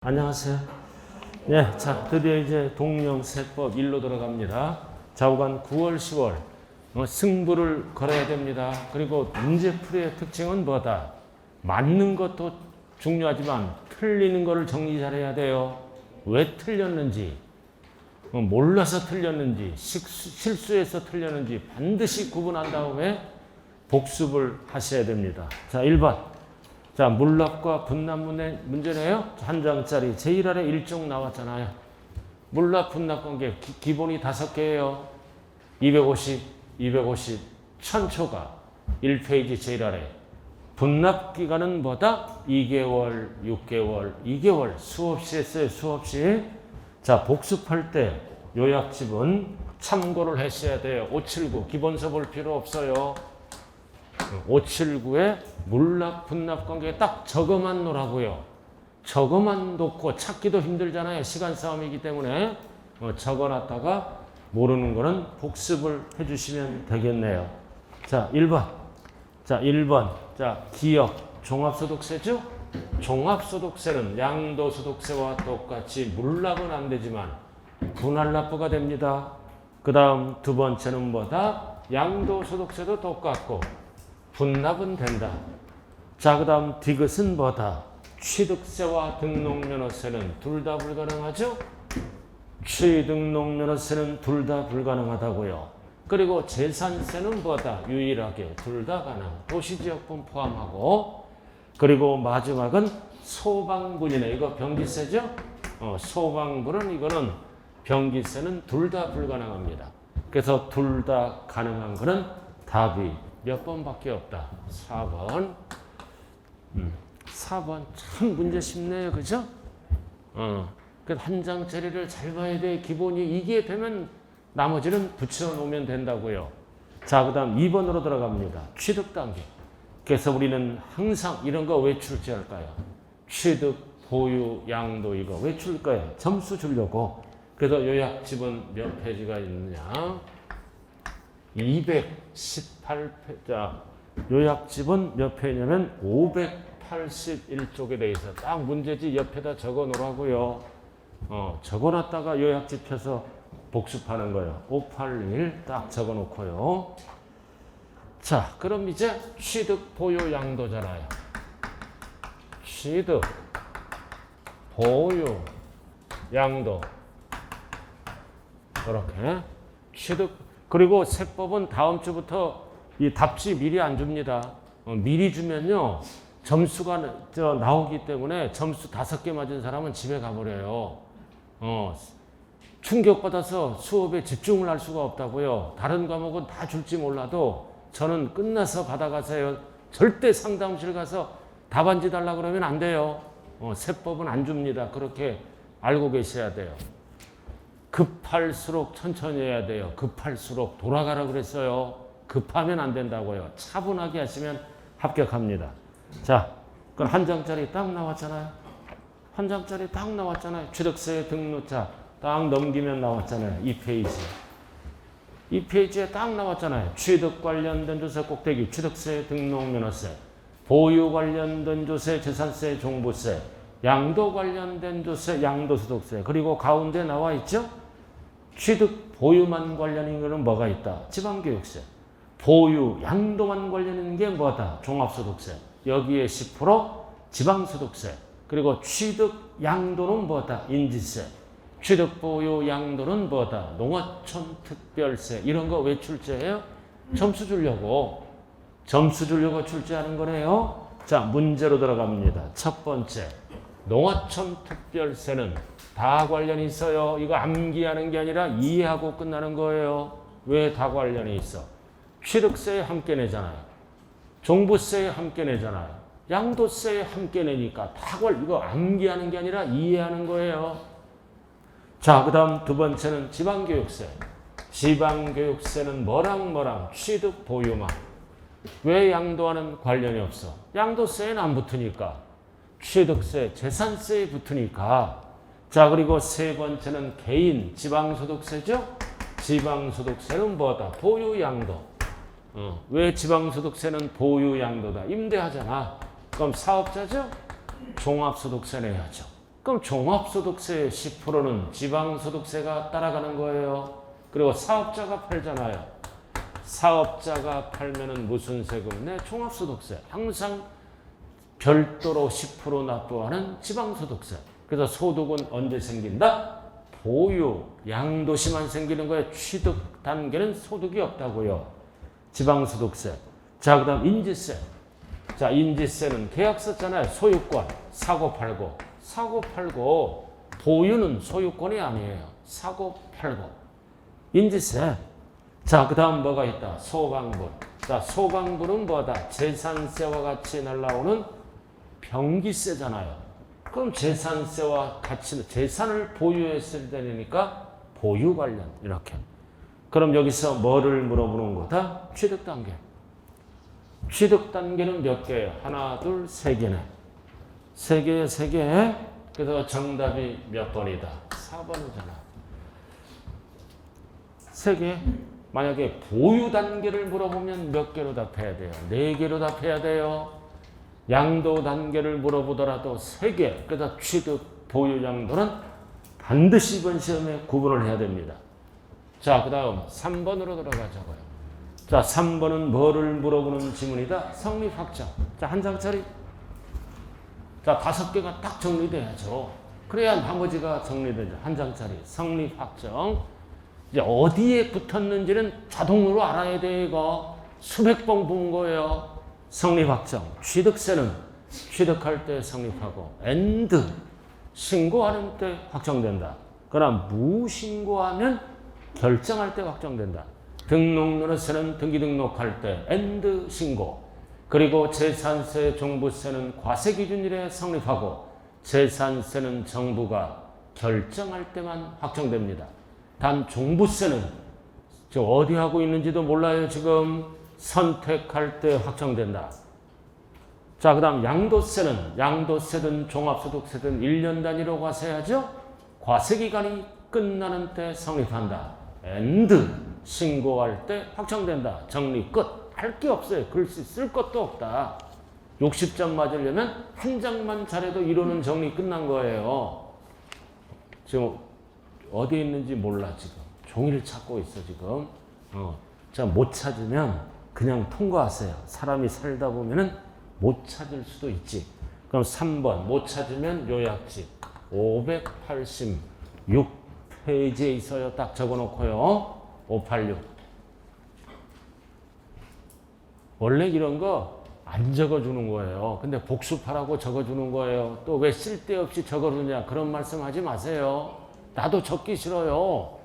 안녕하세요. 네, 자, 드디어 이제 동명세법 1로 들어갑니다. 좌우간 9월, 10월 승부를 걸어야 됩니다. 그리고 문제풀이의 특징은 뭐다? 맞는 것도 중요하지만 틀리는 거를 정리 잘해야 돼요. 왜 틀렸는지, 몰라서 틀렸는지, 실수해서 틀렸는지 반드시 구분한 다음에 복습을 하셔야 됩니다. 자, 1번. 자, 물납과 분납 문제네요. 한 장짜리 제일 아래 일종 나왔잖아요. 물납, 분납 관계 기본이 5개예요. 250, 250, 1000초가 1페이지 제일 아래. 분납 기간은 뭐다? 2개월, 6개월, 2개월. 수없이 했어요. 수없이. 자, 복습할 때 요약집은 참고를 하셔야 돼요. 579 기본서 볼 필요 없어요. 579에 물납, 분납 관계 딱 저거만 놓으라고요. 저거만 놓고 찾기도 힘들잖아요. 시간 싸움이기 때문에 적어놨다가 모르는 거는 복습을 해주시면 되겠네요. 자, 1번. 자, 1번. 자, 기억. 종합소득세죠? 종합소득세는 양도소득세와 똑같이 물납은 안 되지만 분할납부가 됩니다. 그 다음 두 번째는 뭐다? 양도소득세도 똑같고 분납은 된다. 자, 그 다음 디귿은 뭐다? 취득세와 등록면허세는 둘 다 불가능하죠? 취등록면허세는 둘 다 불가능하다고요. 그리고 재산세는 뭐다? 유일하게 둘 다 가능. 도시지역분 포함하고. 그리고 마지막은 소방분이네. 이거 병기세죠? 소방분은 이거는 병기세는 둘 다 불가능합니다. 그래서 둘 다 가능한 거는 답이 몇 번밖에 없다. 4번. 4번 참 문제 쉽네요. 그죠? 그래서 한 장짜리를 잘 봐야 돼. 기본이 이게 되면 나머지는 붙여놓으면 된다고요. 자, 그 다음 2번으로 들어갑니다. 취득 단계. 그래서 우리는 항상 이런 거 왜 출제할까요? 취득, 보유, 양도 이거 왜 줄 거예요? 점수 주려고. 그래서 요약집은 몇 페이지가 있느냐? 218페이지. 요약집은 몇 페이지냐면 581쪽에 대해서 딱 문제지 옆에다 적어 놓으라고요. 적어놨다가 요약집 펴서 복습하는 거예요. 581 딱 적어 놓고요. 자, 그럼 이제 취득, 보유, 양도잖아요. 취득, 보유, 양도. 이렇게 취득. 그리고 세법은 다음 주부터 이 답지 미리 안 줍니다. 미리 주면요 점수가 나오기 때문에 점수 5개 맞은 사람은 집에 가버려요. 충격받아서 수업에 집중을 할 수가 없다고요. 다른 과목은 다 줄지 몰라도 저는 끝나서 받아가세요. 절대 상담실 가서 답안지 달라 그러면 안 돼요. 세법은 안 줍니다. 그렇게 알고 계셔야 돼요. 급할수록 천천히 해야 돼요. 급할수록 돌아가라 그랬어요. 급하면 안 된다고요. 차분하게 하시면 합격합니다. 자, 그럼 한 장짜리 딱 나왔잖아요. 한 장짜리 딱 나왔잖아요. 취득세 등록자 딱 넘기면 나왔잖아요. 2페이지. 2페이지에 딱 나왔잖아요. 취득 관련된 조세 꼭대기, 취득세 등록면허세, 보유 관련된 조세, 재산세, 종부세, 양도 관련된 조세, 양도소득세. 그리고 가운데 나와 있죠? 취득, 보유만 관련인 거는 뭐가 있다? 지방교육세. 보유, 양도만 관련인 게 뭐다? 종합소득세. 여기에 10% 지방소득세. 그리고 취득, 양도는 뭐다? 인지세. 취득, 보유, 양도는 뭐다? 농어촌 특별세. 이런 거 왜 출제해요? 점수 주려고. 점수 주려고 출제하는 거네요. 자, 문제로 들어갑니다. 첫 번째. 농어촌 특별세는 다 관련이 있어요. 이거 암기하는 게 아니라 이해하고 끝나는 거예요. 왜 다 관련이 있어? 취득세에 함께 내잖아요. 종부세에 함께 내잖아요. 양도세에 함께 내니까 이거 암기하는 게 아니라 이해하는 거예요. 자, 그 다음 두 번째는 지방교육세. 지방교육세는 뭐랑 취득, 보유만. 왜 양도와는 관련이 없어? 양도세에는 안 붙으니까. 취득세, 재산세에 붙으니까. 자, 그리고 세 번째는 개인 지방소득세죠? 지방소득세는 뭐다? 보유, 양도. 왜 지방소득세는 보유, 양도다? 임대하잖아. 그럼 사업자죠? 종합소득세 내야죠. 그럼 종합소득세의 10%는 지방소득세가 따라가는 거예요. 그리고 사업자가 팔잖아요. 사업자가 팔면은 무슨 세금? 네, 종합소득세. 항상 별도로 10% 납부하는 지방소득세. 그래서 소득은 언제 생긴다? 보유, 양도시만 생기는 거예요. 취득 단계는 소득이 없다고요. 지방소득세. 자, 그 다음 인지세. 자, 인지세는 계약 썼잖아요. 소유권, 사고 팔고. 사고 팔고, 보유는 소유권이 아니에요. 사고 팔고. 인지세. 자, 그 다음 뭐가 있다? 소강분. 자, 소강분은 뭐다? 재산세와 같이 날라오는 병기세잖아요. 그럼 재산세와 같이 재산을 보유했을 때니까 보유 관련 이렇게. 그럼 여기서 뭐를 물어보는 거다? 취득 단계. 취득 단계는 몇 개예요? 하나, 둘, 세 개네. 세 개에 세 개. 그래서 정답이 몇 번이다? 4번이잖아. 세 개. 만약에 보유 단계를 물어보면 몇 개로 답해야 돼요? 4개로 답해야 돼요. 양도 단계를 물어보더라도 3개, 그래서 취득, 보유, 양도는 반드시 이번 시험에 구분을 해야 됩니다. 자, 그 다음 3번으로 들어가자고요. 자, 3번은 뭐를 물어보는 지문이다? 성립 확정. 자, 한 장짜리. 자, 5개가 딱 정리돼야죠. 그래야 나머지가 정리되죠. 한 장짜리. 성립 확정. 이제 어디에 붙었는지는 자동으로 알아야 돼, 이거. 수백 번 본 거예요. 성립확정. 취득세는 취득할 때 성립하고 and 신고하는 때 확정된다. 그러나 무신고하면 결정할 때 확정된다. 등록면허세는 등기등록할 때 and 신고. 그리고 재산세, 종부세는 과세기준일에 성립하고 재산세는 정부가 결정할 때만 확정됩니다. 단 종부세는 저 어디 하고 있는지도 몰라요. 지금 선택할 때 확정된다. 자, 그 다음 양도세는 양도세든 종합소득세든 1년 단위로 과세하죠. 과세기간이 끝나는 때 성립한다. and 신고할 때 확정된다. 정리 끝. 할 게 없어요. 글씨 쓸 것도 없다. 60점 맞으려면 한 장만 잘해도 이론은 정리 끝난 거예요. 지금 어디에 있는지 몰라 지금. 종이를 찾고 있어 지금. 자, 못 찾으면 그냥 통과하세요. 사람이 살다 보면은 못 찾을 수도 있지. 그럼 3번 못 찾으면 요약집 586페이지에 있어요. 딱 적어놓고요. 586. 원래 이런 거 안 적어주는 거예요. 근데 복습하라고 적어주는 거예요. 또 왜 쓸데없이 적어주냐 그런 말씀 하지 마세요. 나도 적기 싫어요.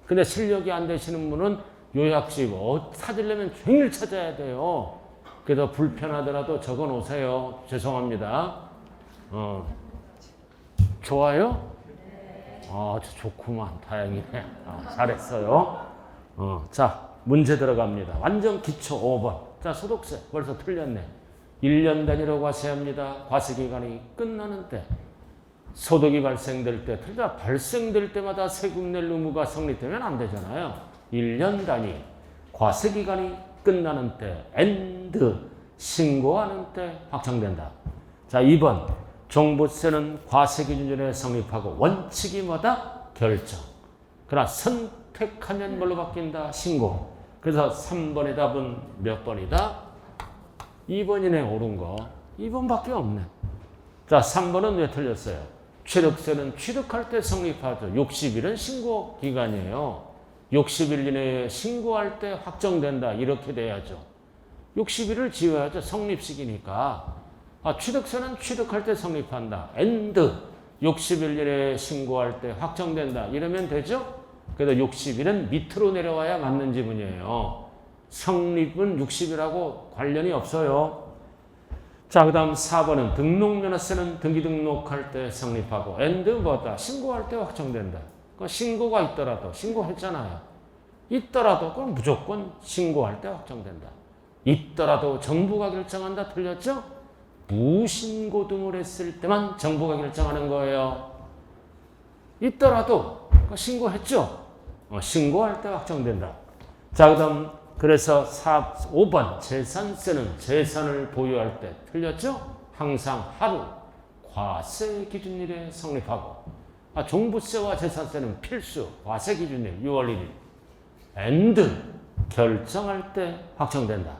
근데 실력이 안 되시는 분은 요약집 찾으려면 종일 찾아야 돼요. 그래서 불편하더라도 적어 놓으세요. 죄송합니다. 좋아요? 좋구만. 다행이네. 잘했어요. 자, 문제 들어갑니다. 완전 기초 5번. 자, 소득세 벌써 틀렸네. 1년 단위로 과세합니다. 과세기간이 끝나는 때. 소득이 발생될 때, 틀리다 발생될 때마다 세금 낼 의무가 성립되면 안 되잖아요. 1년 단위, 과세기간이 끝나는 때, and 신고하는 때 확정된다. 자, 2번 종부세는 과세기준일에 성립하고 원칙이 뭐다? 결정. 그러나 선택하면 뭘로 바뀐다? 신고. 그래서 3번의 답은 몇 번이다? 2번이네, 옳은 거. 2번밖에 없네. 자, 3번은 왜 틀렸어요? 취득세는 취득할 때 성립하죠. 60일은 신고 기간이에요. 60일 이내에 신고할 때 확정된다. 이렇게 돼야죠. 60일을 지어야죠. 성립식이니까. 취득세는 취득할 때 성립한다. and 60일 이내에 신고할 때 확정된다. 이러면 되죠? 그래도 60일은 밑으로 내려와야 맞는 지문이에요. 성립은 60일하고 관련이 없어요. 자, 그 다음 4번은 등록면허세는 등기등록할 때 성립하고 and 뭐다? 신고할 때 확정된다. 신고가 있더라도 신고했잖아요. 있더라도 그럼 무조건 신고할 때 확정된다. 있더라도 정부가 결정한다. 틀렸죠? 무신고 등을 했을 때만 정부가 결정하는 거예요. 있더라도 신고했죠? 신고할 때 확정된다. 자, 그 다음 그래서 5번 재산세는 재산을 보유할 때 틀렸죠? 항상 하루 과세 기준일에 성립하고 종부세와 재산세는 필수 과세 기준일 6월 1일 and 결정할 때 확정된다.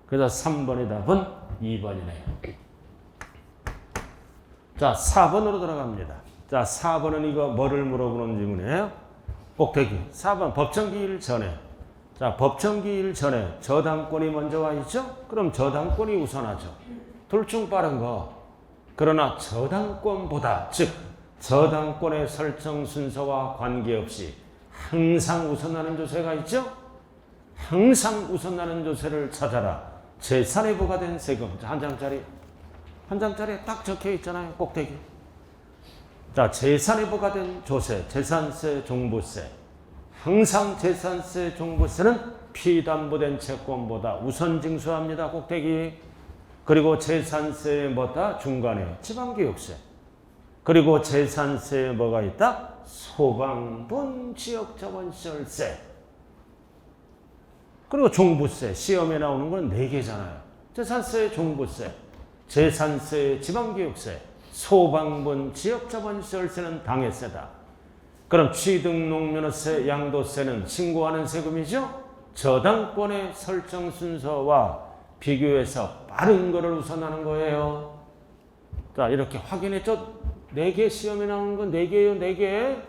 그래서 3번의 답은 2번이네요. 자, 4번으로 들어갑니다. 자, 4번은 이거 뭐를 물어보는 질문이에요? 꼭대기. 4번 법정기일 전에. 자, 법정기일 전에 저당권이 먼저 와 있죠? 그럼 저당권이 우선하죠. 둘 중 빠른 거. 그러나 저당권보다, 즉 저당권의 설정 순서와 관계없이 항상 우선하는 조세가 있죠? 항상 우선하는 조세를 찾아라. 재산에 부과된 세금. 한 장짜리에 딱 적혀 있잖아요. 꼭대기. 자, 재산에 부과된 조세, 재산세, 종부세. 항상 재산세, 종부세는 피담보된 채권보다 우선 징수합니다. 꼭대기. 그리고 재산세에 뭐다? 중간에 지방교육세. 그리고 재산세에 뭐가 있다? 소방분 지역자본시설세. 그리고 종부세. 시험에 나오는 건 4개잖아요. 재산세, 종부세, 재산세, 지방교육세, 소방분 지역자본시설세는 당해세다. 그럼 취등록면허세, 양도세는 신고하는 세금이죠? 저당권의 설정 순서와 비교해서 빠른 거를 우선하는 거예요. 자, 이렇게 확인했죠? 4개 시험에 나오는 건 4개예요, 4개.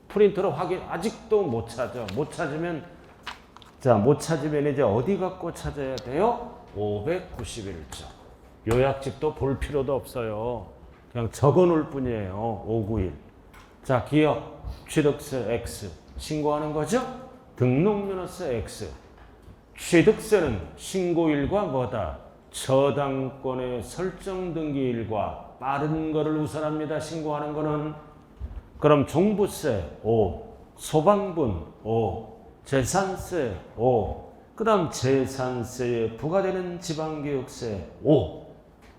프린터로 확인, 아직도 못 찾아. 못 찾으면 이제 어디 갖고 찾아야 돼요? 591조. 요약집도 볼 필요도 없어요. 그냥 적어 놓을 뿐이에요. 591. 자, 기업, 취득세 X. 신고하는 거죠? 등록면허세 X. 취득세는 신고일과 뭐다? 저당권의 설정 등기일과 빠른 거를 우선합니다. 신고하는 거는. 그럼 종부세 5, 소방분 5, 재산세 5, 그 다음 재산세에 부과되는 지방교육세 5.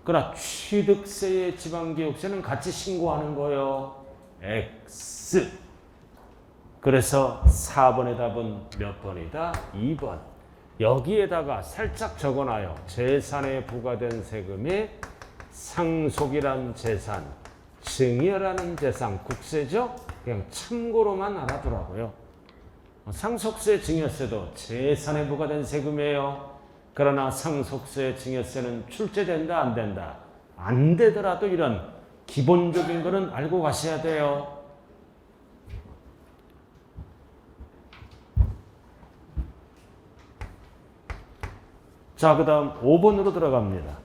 그러나 취득세의 지방교육세는 같이 신고하는 거예요. X. 그래서 4번의 답은 몇 번이다? 2번. 여기에다가 살짝 적어놔요. 재산에 부과된 세금이 상속이란 재산, 증여라는 재산, 국세죠? 그냥 참고로만 알아두라고요. 상속세, 증여세도 재산에 부과된 세금이에요. 그러나 상속세, 증여세는 출제된다, 안 된다? 안 되더라도 이런 기본적인 거는 알고 가셔야 돼요. 자, 그 다음 5번으로 들어갑니다.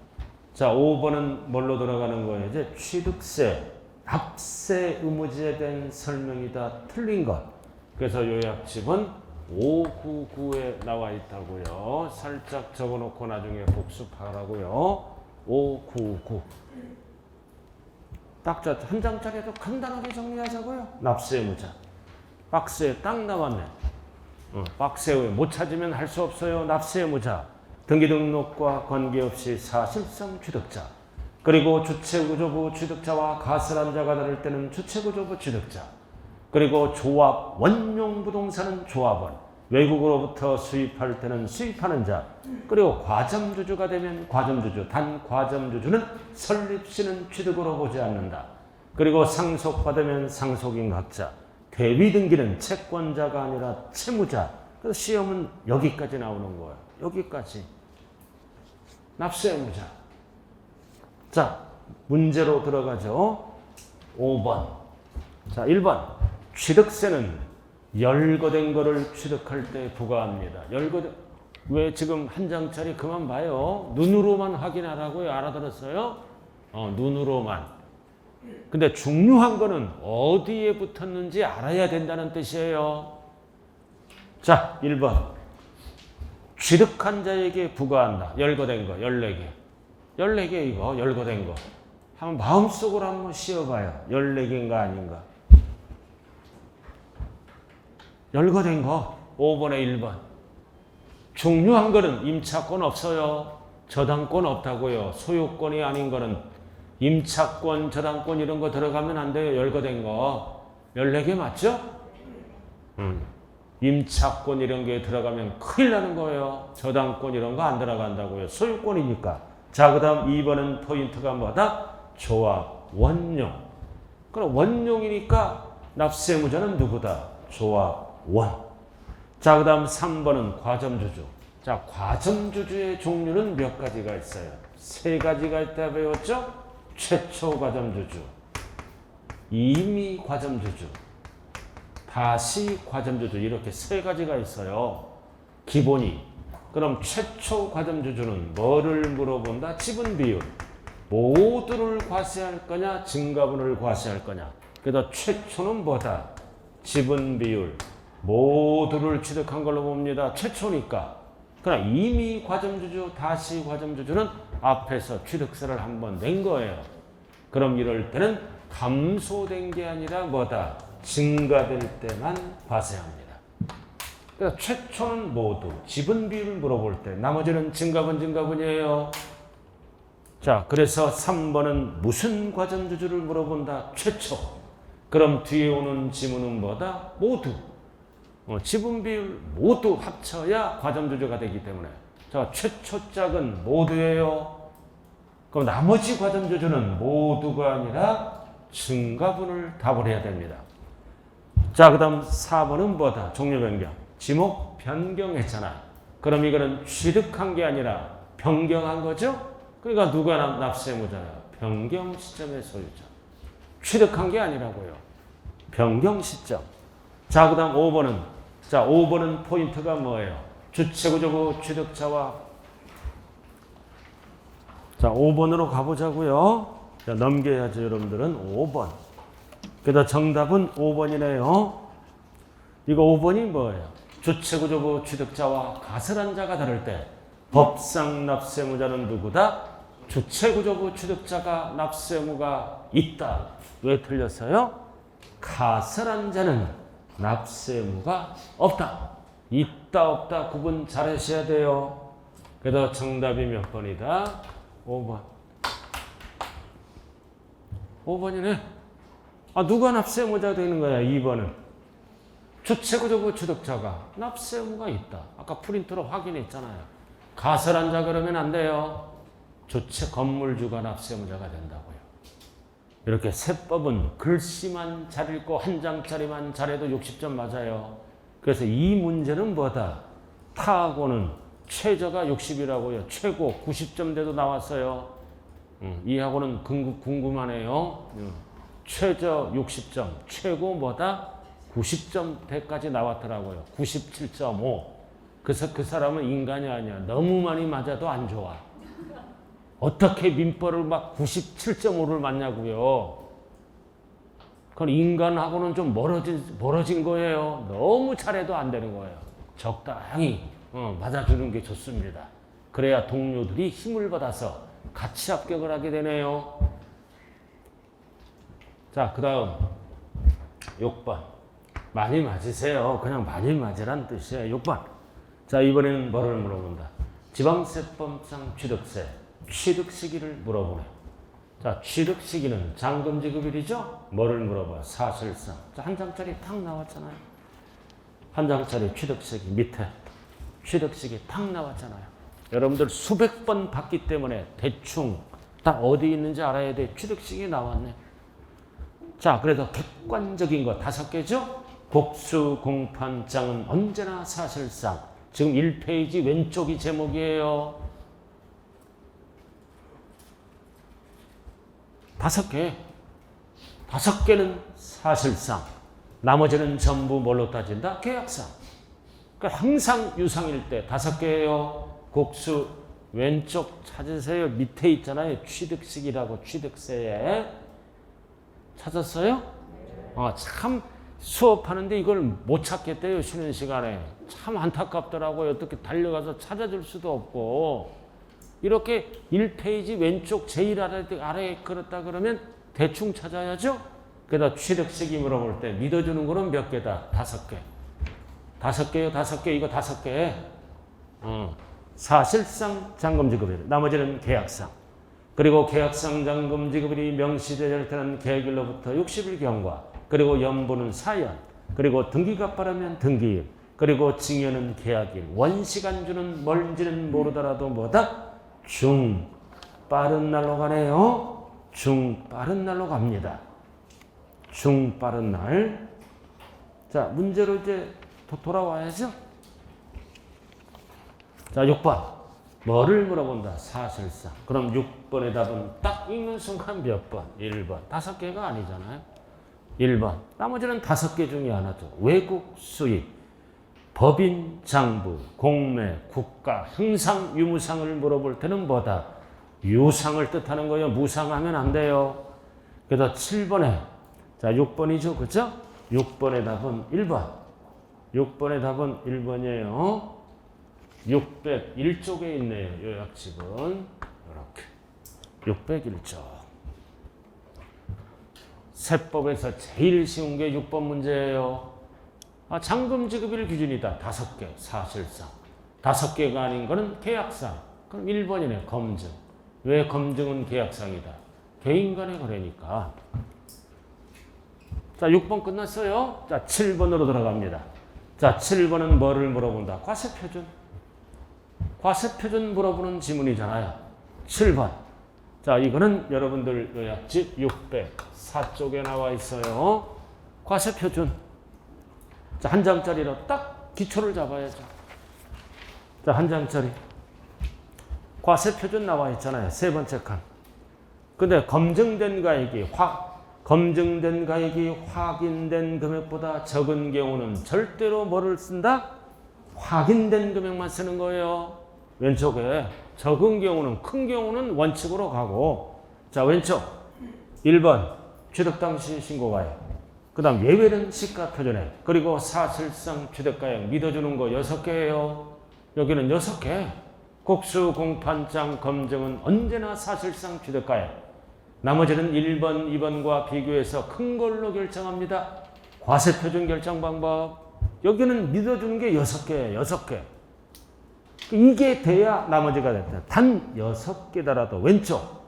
자, 5번은 뭘로 들어가는 거예요? 이제 취득세, 납세 의무지에 대한 설명이다. 틀린 것. 그래서 요약집은 599에 나와 있다고요. 살짝 적어놓고 나중에 복습하라고요. 599. 딱 한 장짜리에도 간단하게 정리하자고요. 납세 의무자. 박스에 딱 나왔네. 박스에 못 찾으면 할 수 없어요. 납세 의무자. 등기등록과 관계없이 사실상 취득자. 그리고 주체구조부 취득자와 가설한 자가 다를 때는 주체구조부 취득자. 그리고 조합, 원용부동산은 조합원. 외국으로부터 수입할 때는 수입하는 자. 그리고 과점주주가 되면 과점주주. 단 과점주주는 설립시는 취득으로 보지 않는다. 그리고 상속받으면 상속인 각자. 대위등기는 채권자가 아니라 채무자. 그래서 시험은 여기까지 나오는 거예요. 여기까지. 납세 의무자. 자, 문제로 들어가죠. 5번. 자, 1번. 취득세는 열거된 거를 취득할 때 부과합니다. 왜 지금 한 장짜리 그만 봐요. 눈으로만 확인하라고요. 알아들었어요? 눈으로만. 근데 중요한 거는 어디에 붙었는지 알아야 된다는 뜻이에요. 자, 1번. 취득한 자에게 부과한다. 열거된 거, 14개. 14개 이거, 열거된 거. 한번 마음속으로 한번 씌워봐요. 14개인가 아닌가. 열거된 거, 5번에 1번. 중요한 거는 임차권 없어요. 저당권 없다고요. 소유권이 아닌 거는 임차권, 저당권 이런 거 들어가면 안 돼요. 열거된 거. 14개 맞죠? 임차권 이런 게 들어가면 큰일 나는 거예요. 저당권 이런 거 안 들어간다고요. 소유권이니까. 자, 그 다음 2번은 포인트가 뭐다? 조합, 원용. 그럼 원용이니까 납세무자는 누구다? 조합 원. 자, 그 다음 3번은 과점주주. 자, 과점주주의 종류는 몇 가지가 있어요? 3가지가 있다 배웠죠? 최초 과점주주, 이미 과점주주, 다시 과점주주, 이렇게 3가지가 있어요. 기본이. 그럼 최초 과점주주는 뭐를 물어본다? 지분 비율. 모두를 과세할 거냐, 증가분을 과세할 거냐. 그래서 최초는 뭐다? 지분 비율. 모두를 취득한 걸로 봅니다. 최초니까. 그러나 이미 과점주주, 다시 과점주주는 앞에서 취득세를 한번 낸 거예요. 그럼 이럴 때는 감소된 게 아니라 뭐다? 증가될 때만 과세합니다. 그래서 최초는 모두, 지분 비율을 물어볼 때 나머지는 증가분이에요. 자, 그래서 3번은 무슨 과점주주를 물어본다? 최초. 그럼 뒤에 오는 지문은 뭐다? 모두. 지분 비율 모두 합쳐야 과점주주가 되기 때문에. 자, 최초 짝은 모두예요. 그럼 나머지 과점주주는 모두가 아니라 증가분을 답을 해야 됩니다. 자, 그 다음 4번은 뭐다? 종료 변경. 지목 변경했잖아. 그럼 이거는 취득한 게 아니라 변경한 거죠? 그러니까 누가 납세무자야? 변경 시점의 소유자. 취득한 게 아니라고요. 변경 시점. 자, 그 다음 5번은. 자, 5번은 포인트가 뭐예요? 주체구조부 취득자와. 자, 5번으로 가보자고요. 자, 넘겨야죠, 여러분들은. 5번. 그래서 정답은 5번이네요. 이거 5번이 뭐예요? 주체구조부 취득자와 가설한 자가 다를 때 법상 납세무자는 누구다? 주체구조부 취득자가 납세무가 있다. 왜 틀렸어요? 가설한 자는 납세무가 없다. 있다 없다 구분 잘 하셔야 돼요. 그래서 정답이 몇 번이다? 5번. 5번이네. 아, 누가 납세무자 되는 거야? 2번은. 주체구조부 취득자가 납세무가 있다. 아까 프린트로 확인했잖아요. 가설한 자 그러면 안 돼요. 주체 건물주가 납세무자가 된다고요. 이렇게 세법은 글씨만 잘 읽고 한 장짜리만 잘해도 60점 맞아요. 그래서 이 문제는 뭐다? 타하고는 최저가 60이라고요. 최고 90점 돼도 나왔어요. 이하고는 궁금하네요. 최저 60점, 최고 뭐다? 90점대까지 나왔더라고요. 97.5. 그래서 그 사람은 인간이 아니야. 너무 많이 맞아도 안 좋아. 어떻게 민법을 막 97.5를 맞냐고요. 그건 인간하고는 좀 멀어진 거예요. 너무 잘해도 안 되는 거예요. 적당히 맞아주는 게 좋습니다. 그래야 동료들이 힘을 받아서 같이 합격을 하게 되네요. 자, 그 다음 6번. 많이 맞으세요. 그냥 많이 맞으란 뜻이에요. 6번. 자, 이번에는 뭐를 물어본다? 지방세법상 취득세, 취득 시기를 물어보네요. 자, 취득 시기는 잔금지급일이죠? 뭐를 물어봐? 사실상. 자, 한 장짜리 탁 나왔잖아요. 한 장짜리 취득 시기 밑에 취득 시기 탁 나왔잖아요. 여러분들 수백 번 봤기 때문에 대충 딱 어디 있는지 알아야 돼. 취득 시기 나왔네. 자, 그래도 객관적인 거 5개죠? 복수 공판장은 언제나 사실상. 지금 1페이지 왼쪽이 제목이에요. 5개. 5개는 사실상. 나머지는 전부 뭘로 따진다? 계약상. 그러니까 항상 유상일 때 5개예요. 곡수 왼쪽 찾으세요. 밑에 있잖아요. 취득식이라고 취득세에. 찾았어요? 참 수업하는데 이걸 못 찾겠대요. 쉬는 시간에. 참 안타깝더라고요. 어떻게 달려가서 찾아줄 수도 없고. 이렇게 1페이지 왼쪽 제일 아래에 그렇다 그러면 대충 찾아야죠. 그래서 취득식이 물어볼 때 믿어주는 거는 몇 개다? 5개. 5개요. 5개. 이거 5개. 사실상 잔금지급일. 나머지는 계약상. 그리고 계약상 잔금지급일이 명시될 때는 계약일로부터 60일 경과. 그리고 연부는 4년. 그리고 등기가 빠르면 등기일. 그리고 징여는 계약일. 원시간주는 뭔지는 모르더라도 뭐다? 빠른 날로 가네요. 중빠른 날로 갑니다. 중빠른 날. 자, 문제로 이제 돌아와야죠. 자, 6번. 뭐를 물어본다? 사실상. 그럼 6번의 답은 딱 읽는 순간 몇 번? 1번. 5개가 아니잖아요. 1번. 나머지는 5개 중에 하나죠. 외국 수입, 법인, 장부, 공매, 국가, 형상, 유무상을 물어볼 때는 뭐다? 유상을 뜻하는 거예요. 무상하면 안 돼요. 그래서 7번에, 자, 6번이죠. 그죠? 6번의 답은 1번. 6번의 답은 1번이에요. 601쪽에 있네요. 요약집은. 이렇게. 601쪽. 세법에서 제일 쉬운 게 6번 문제예요. 잔금 지급일 기준이다. 5개. 사실상. 5개가 아닌 거는 계약상. 그럼 1번이네. 검증. 왜 검증은 계약상이다? 개인 간의 거래니까. 자, 6번 끝났어요. 자, 7번으로 들어갑니다. 자, 7번은 뭐를 물어본다? 과세표준. 과세표준 물어보는 지문이잖아요. 7번. 자, 이거는 여러분들 요약집 604쪽에 나와 있어요. 과세표준. 자, 한 장짜리로 딱 기초를 잡아야죠. 자, 한 장짜리. 과세표준 나와 있잖아요. 세 번째 칸. 근데 검증된 가액이 확인된 금액보다 적은 경우는 절대로 뭐를 쓴다? 확인된 금액만 쓰는 거예요. 왼쪽에 적은 경우는, 큰 경우는 원칙으로 가고, 자, 왼쪽 1번 취득 당시 신고가액, 그 다음 예외는 시가표준액, 그리고 사실상 취득가액 믿어주는 거 6개예요. 여기는 6개. 국수, 공판장, 검증은 언제나 사실상 취득가액. 나머지는 1번, 2번과 비교해서 큰 걸로 결정합니다. 과세표준 결정 방법. 여기는 믿어주는 게 6개예요. 6개. 이게 돼야 나머지가 됐다. 단 6개더라도 왼쪽.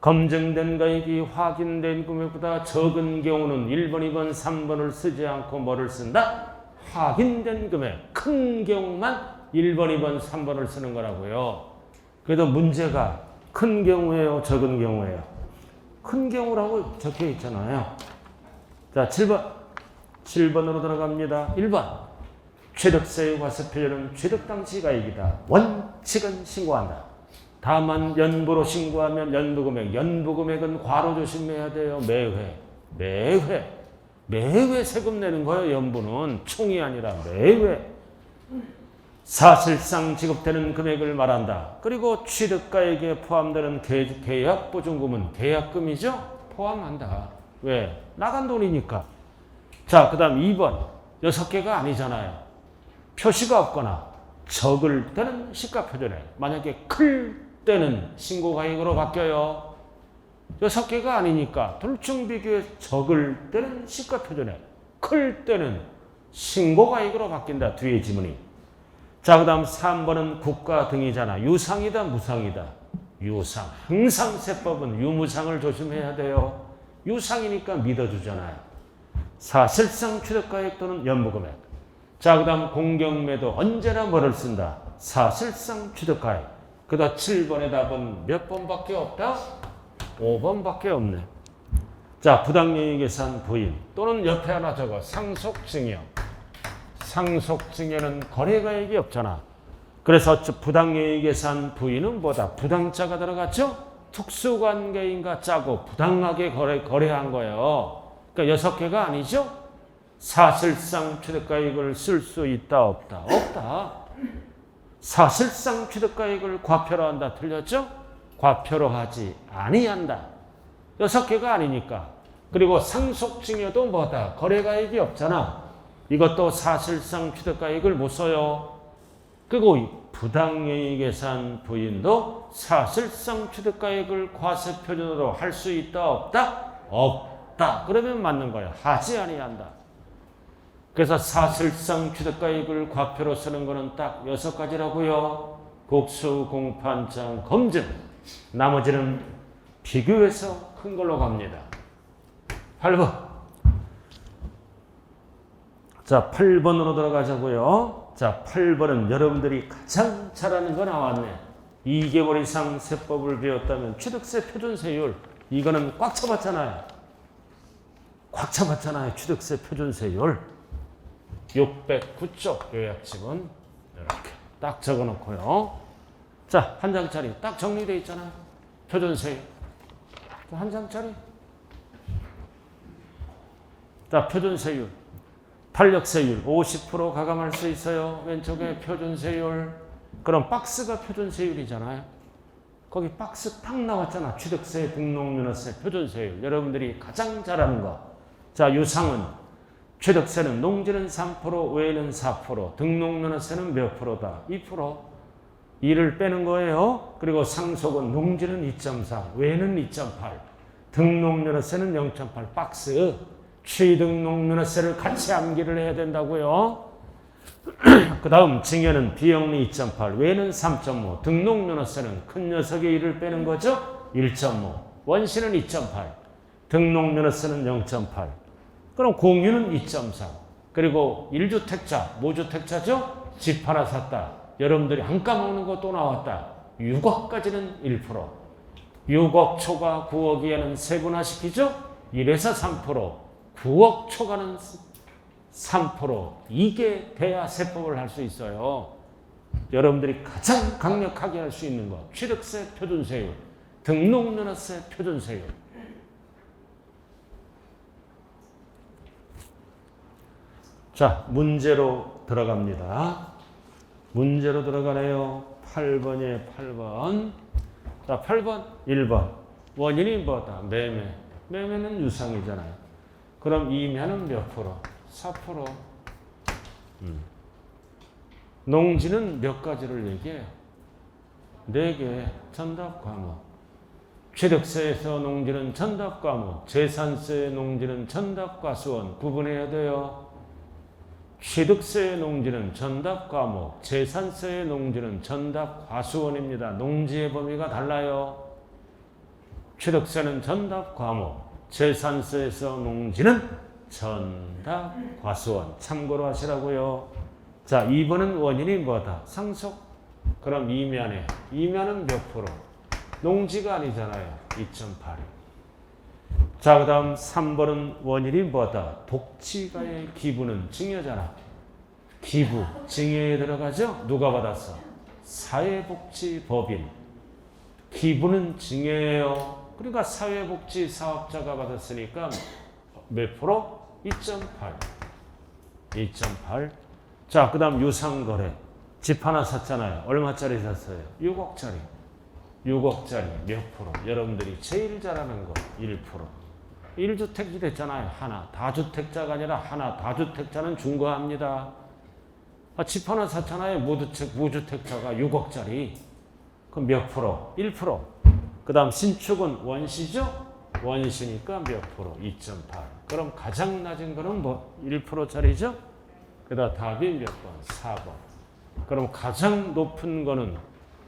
검증된 가액이 확인된 금액보다 적은 경우는 1번, 2번, 3번을 쓰지 않고 뭐를 쓴다? 확인된 금액. 큰 경우만 1번, 2번, 3번을 쓰는 거라고요. 그래도 문제가 큰 경우예요? 적은 경우예요? 큰 경우라고 적혀 있잖아요. 자, 7번. 7번으로 들어갑니다. 1번. 취득세의 과세표준은 취득 당시 가액이다. 원칙은 신고한다. 다만 연부로 신고하면 연부금액. 연부금액은 과로 조심해야 돼요. 매회 세금 내는 거예요. 연부는 총이 아니라 매회. 사실상 지급되는 금액을 말한다. 그리고 취득가액에 포함되는 계약보증금은 계약금이죠? 포함한다. 왜? 나간 돈이니까. 자, 그 다음 2번. 6개가 아니잖아요. 표시가 없거나 적을 때는 시가표준액. 만약에 클 때는 신고가액으로 바뀌어요. 6개가 아니니까 둘중 비교해 적을 때는 시가표준액. 클 때는 신고가액으로 바뀐다. 뒤에 지문이. 자, 그 다음 3번은 국가 등이잖아. 유상이다, 무상이다. 유상. 항상 세법은 유무상을 조심해야 돼요. 유상이니까 믿어주잖아요. 사실상 취득가액 또는 연부금액. 자, 그 다음 공경매도 언제나 뭐를 쓴다? 사실상 취득가액. 그 다음 7번의 답은 몇 번밖에 없다? 5번밖에 없네. 자, 부당이익계산 부인 또는 옆에 하나 적어. 상속증여. 상속증여는 거래가액이 없잖아. 그래서 부당이익계산 부인은 뭐다? 부당자가 들어갔죠? 특수관계인과 짜고 부당하게 거래한 거예요. 그러니까 6개가 아니죠? 사실상 취득가액을 쓸 수 있다, 없다? 없다. 사실상 취득가액을 과표로 한다. 틀렸죠? 과표로 하지 아니한다. 6개가 아니니까. 그리고 상속증여도 뭐다? 거래가액이 없잖아. 이것도 사실상 취득가액을 못 써요. 그리고 부당이익계산 부인도 사실상 취득가액을 과세표준으로 할 수 있다, 없다? 없다. 그러면 맞는 거야. 하지 아니한다. 그래서 사실상 취득가액을 과표로 쓰는 거는 딱 6가지라고요. 국수, 공판장, 검증. 나머지는 비교해서 큰 걸로 갑니다. 8번. 자, 8번으로 들어가자고요. 자, 8번은 여러분들이 가장 잘 아는 거 나왔네. 2개월 이상 세법을 배웠다면 취득세 표준세율 이거는 꽉 잡았잖아요. 꽉 잡았잖아요. 취득세 표준세율. 609쪽 요약집은 이렇게 딱 적어놓고요. 자, 한 장짜리 딱 정리되어 있잖아요. 표준세율. 한 장짜리. 자, 표준세율. 탄력세율 50% 가감할 수 있어요. 왼쪽에 표준세율. 그럼 박스가 표준세율이잖아요. 거기 박스 딱 나왔잖아. 취득세, 등록면허세, 표준세율. 여러분들이 가장 잘하는 거. 자, 유상은 취득세는 농지는 3%, 외에는 4%, 등록면허세는 몇 프로다? 2%. 2를 빼는 거예요. 그리고 상속은 농지는 2.4, 외에는 2.8, 등록면허세는 0.8. 박스. 취등록면허세를 같이 암기를 해야 된다고요. 그 다음 징여는 비영리 2.8, 외에는 3.5, 등록면허세는 큰 녀석의 1을 빼는 거죠. 1.5, 원시는 2.8, 등록면허세는 0.8. 그럼 공유는 2.4. 그리고 1주택자, 무주택자죠? 집 하나 샀다. 여러분들이 안 까먹는 거 또 나왔다. 6억까지는 1%. 6억 초과 9억 이하는 세분화시키죠? 1에서 3%. 9억 초과는 3%. 이게 돼야 세법을 할 수 있어요. 여러분들이 가장 강력하게 할 수 있는 거. 취득세 표준세율, 등록면허세 표준세율. 자, 문제로 들어갑니다. 문제로 들어가네요. 8번이에요. 8번. 자, 8번, 1번. 원인이 뭐다? 매매. 매매는 유상이잖아요. 그럼 이면은 몇 프로? 4%. 농지는 몇 가지를 얘기해요? 4개. 전답 과목. 취득세에서 농지는 전답 과목. 재산세 농지는 전답 과수원. 구분해야 돼요. 취득세의 농지는 전답 과목, 재산세의 농지는 전답 과수원입니다. 농지의 범위가 달라요. 취득세는 전답 과목, 재산세에서 농지는 전답 과수원. 참고로 하시라고요. 자, 2번은 원인이 뭐다? 상속. 그럼 이면은 몇 프로? 농지가 아니잖아요. 2.8. 자, 그 다음 3번은 원인이 뭐다? 복지가의 기부는 증여잖아. 기부, 증여에 들어가죠? 누가 받았어? 사회복지법인. 기부는 증여예요. 그러니까 사회복지 사업자가 받았으니까 몇 프로? 2.8. 2.8. 자, 그 다음 유상거래. 집 하나 샀잖아요. 얼마짜리 샀어요? 6억짜리. 6억짜리 몇 프로? 여러분들이 제일 잘하는 거 1%. 1주택이 됐잖아요. 하나. 다주택자가 아니라 하나. 다주택자는 중과합니다. 집 하나 샀잖아요. 무주택자가 6억짜리. 그럼 몇 프로? 1%. 그 다음 신축은 원시죠? 원시니까 몇 프로? 2.8. 그럼 가장 낮은 거는 뭐? 1%짜리죠? 그 다음 답이 몇 번? 4번. 그럼 가장 높은 거는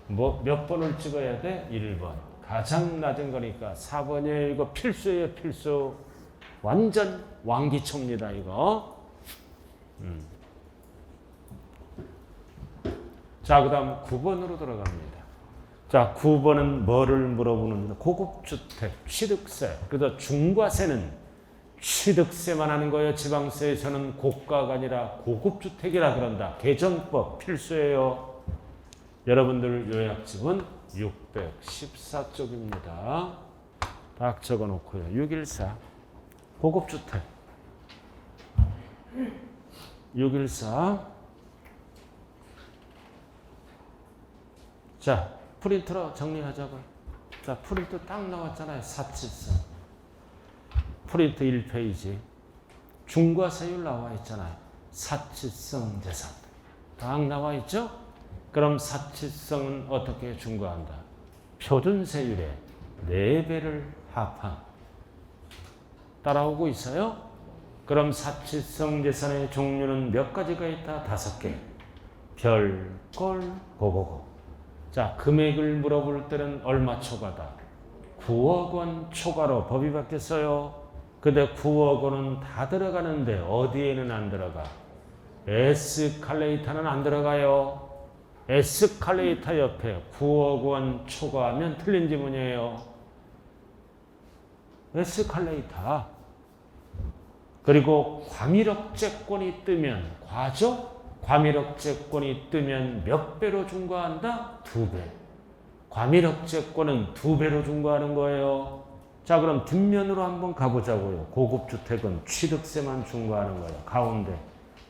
뭐 몇 번을 찍어야 돼? 1번. 가장 낮은 거니까 4번이에요. 이거 필수예요, 필수. 완전 왕기초입니다, 이거. 자, 그 다음 9번으로 들어갑니다. 자, 9번은 뭐를 물어보는데 고급주택, 취득세. 그래서 중과세는 취득세만 하는 거예요. 지방세에서는 고가가 아니라 고급주택이라 그런다. 개정법 필수예요. 여러분들 요약집은 614쪽입니다. 딱 적어놓고요. 614 고급주택 614. 자, 프린트로 정리하자고요. 자, 프린트 딱 나왔잖아요. 사치성. 프린트 1페이지. 중과세율 나와 있잖아요. 사치성 재산. 딱 나와 있죠? 그럼 사치성은 어떻게 중과한다? 표준세율의 4배를 합한. 따라오고 있어요? 그럼 사치성 재산의 종류는 몇 가지가 있다? 5개. 별, 꼴, 고고고. 자, 금액을 물어볼 때는 얼마 초과다? 9억 원 초과로 법이 바뀌었어요. 근데 9억 원은 다 들어가는데 어디에는 안 들어가? 에스컬레이터는 안 들어가요. 에스컬레이터 옆에 9억 원 초과하면 틀린 지문이에요. 에스컬레이터. 그리고 과밀억제권이 뜨면 과죠? 과밀억제권이 뜨면 몇 배로 중과한다? 2배. 과밀억제권은 2배로 중과하는 거예요. 자, 그럼 뒷면으로 한번 가보자고요. 고급주택은 취득세만 중과하는 거예요. 가운데